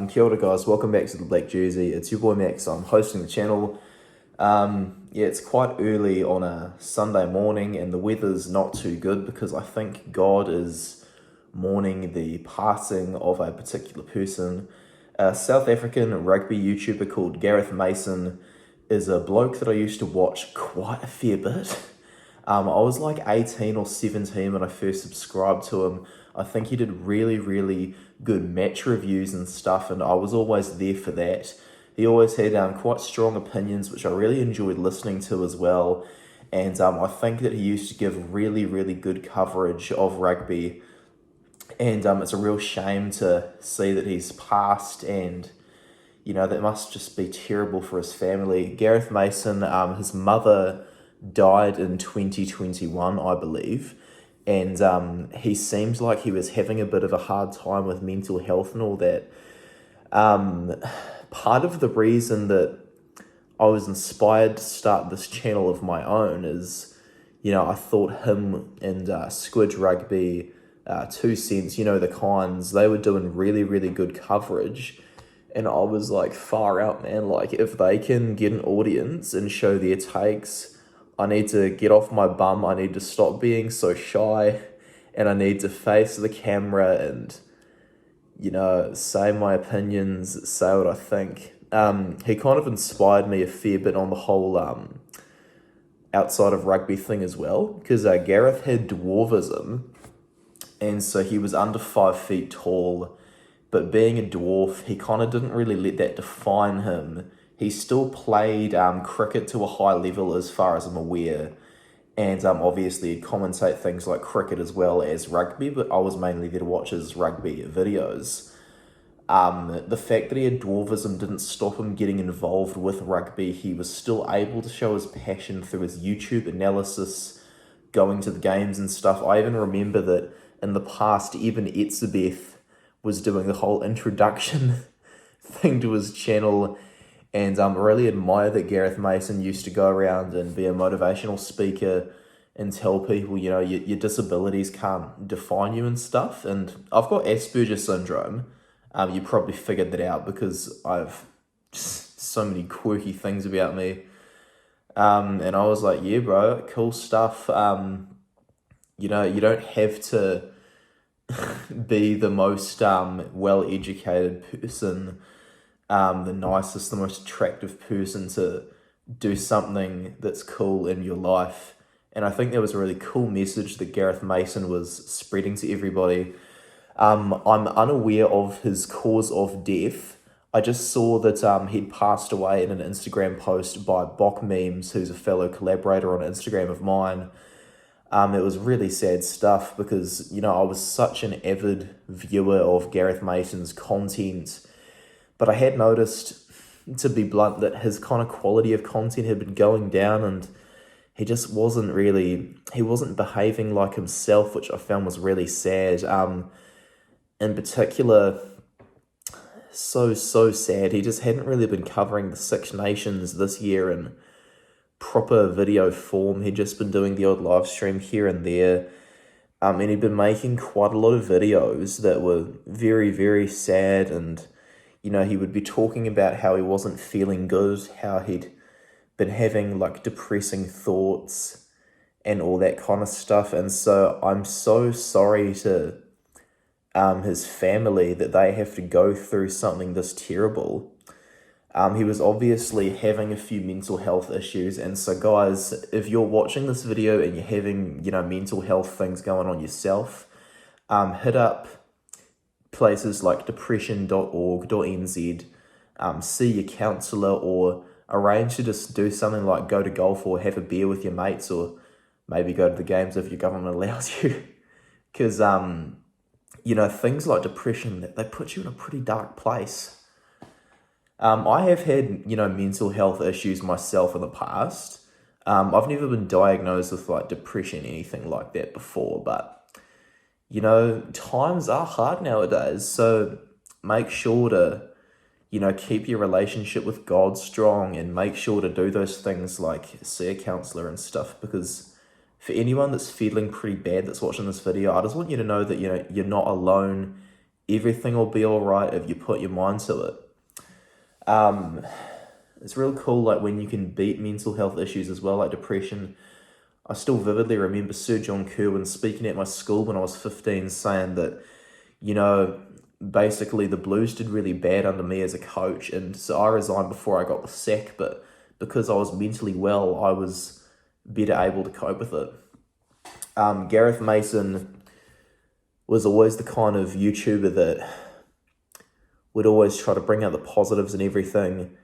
Kia ora guys, welcome back to the Black Jersey. It's your boy Max. I'm hosting the channel. It's quite early on a Sunday morning and the weather's not too good because I think God is mourning the passing of a particular person. A South African rugby YouTuber called Gareth Mason is a bloke that I used to watch quite a fair bit. I was like 18 or 17 when I first subscribed to him. I think he did really good match reviews and stuff, and I was always there for that. He always had quite strong opinions, which I really enjoyed listening to as well. And I think that he used to give really good coverage of rugby. And it's a real shame to see that he's passed, and that must just be terrible for his family. Gareth Mason, his mother died in 2021, I believe, and he seems like he was having a bit of a hard time with mental health and all that. Part of the reason that I was inspired to start this channel of my own is, I thought him and Squid Rugby, 2 Cents, the Kinds, they were doing really good coverage. And I was like, far out, man. Like, if they can get an audience and show their takes, I need to get off my bum. I need to stop being so shy. And I need to face the camera and, say my opinions, say what I think. He kind of inspired me a fair bit on the whole outside of rugby thing as well. Because Gareth had dwarfism. And so he was under 5 feet tall. But being a dwarf, he kind of didn't really let that define him. He still played cricket to a high level as far as I'm aware. And obviously he'd commentate things like cricket as well as rugby, but I was mainly there to watch his rugby videos. The fact that he had dwarfism didn't stop him getting involved with rugby. He was still able to show his passion through his YouTube analysis, going to the games and stuff. I even remember that in the past, even Etzebeth was doing the whole introduction thing to his channel. And I really admire that Gareth Mason used to go around and be a motivational speaker and tell people, your disabilities can't define you and stuff. And I've got Asperger's syndrome. You probably figured that out because I've just so many quirky things about me. And I was like, yeah, bro, cool stuff. You don't have to be the most well-educated person, the nicest, the most attractive person to do something that's cool in your life. And I think that was a really cool message that Gareth Mason was spreading to everybody. I'm unaware of his cause of death. I just saw that he'd passed away in an Instagram post by Bok Memes, who's a fellow collaborator on Instagram of mine. It was really sad stuff because, I was such an avid viewer of Gareth Mason's content, but I had noticed, to be blunt, that his kind of quality of content had been going down and he just wasn't behaving like himself, which I found was really sad. In particular, so sad, he just hadn't really been covering the Six Nations this year in proper video form. He'd just been doing the odd live stream here and there. And he'd been making quite a lot of videos that were very sad, and he would be talking about how he wasn't feeling good, how he'd been having like depressing thoughts and all that kind of stuff. And so I'm so sorry to his family that they have to go through something this terrible. He was obviously having a few mental health issues. And so guys, if you're watching this video and you're having, mental health things going on yourself, hit up places like depression.org.nz, see your counsellor, or arrange to just do something like go to golf or have a beer with your mates, or maybe go to the games if your government allows you. Because, things like depression, they put you in a pretty dark place. I have had, mental health issues myself in the past. I've never been diagnosed with like depression, anything like that before, but, times are hard nowadays. So make sure to, keep your relationship with God strong, and make sure to do those things like see a counselor and stuff, because for anyone that's feeling pretty bad that's watching this video, I just want you to know that, you're not alone everything will be all right if you put your mind to it. It's real cool, like, when you can beat mental health issues as well, like depression. I still vividly remember Sir John Kerwin speaking at my school when I was 15, saying that, you know, basically the Blues did really bad under me as a coach, and so I resigned before I got the sack, but because I was mentally well, I was better able to cope with it. Gareth Mason was always the kind of YouTuber that would always try to bring out the positives in everything,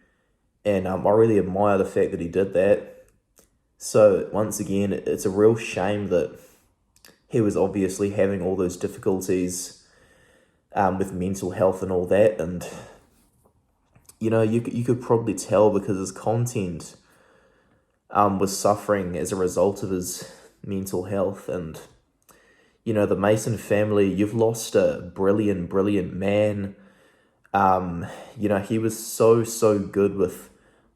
and I really admire the fact that he did that. So once again, it's a real shame that he was obviously having all those difficulties with mental health and all that, and you know, you could probably tell because his content was suffering as a result of his mental health. And you know, the Mason family, you've lost a brilliant man. You know, he was so good with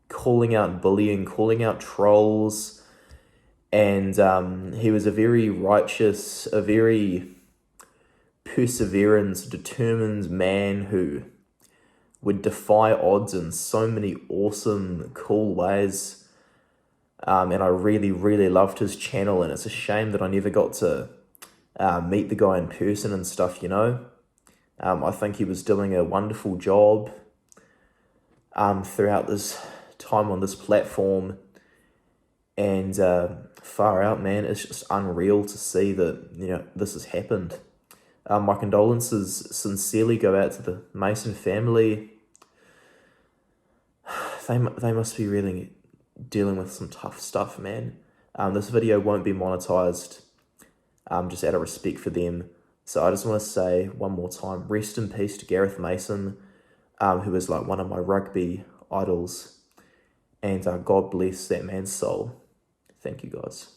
calling out bullying, calling out trolls, and he was a very righteous, a very perseverance, determined man who would defy odds in so many awesome, cool ways. And I really loved his channel, and it's a shame that I never got to meet the guy in person and stuff, you know. I think he was doing a wonderful job throughout this time on this platform, and far out, man, it's just unreal to see that, you know, this has happened. My condolences sincerely go out to the Mason family. They must be really dealing with some tough stuff, man. This video won't be monetized, just out of respect for them. So I just want to say one more time, rest in peace to Gareth Mason, who is like one of my rugby idols. And God bless that man's soul. Thank you, guys.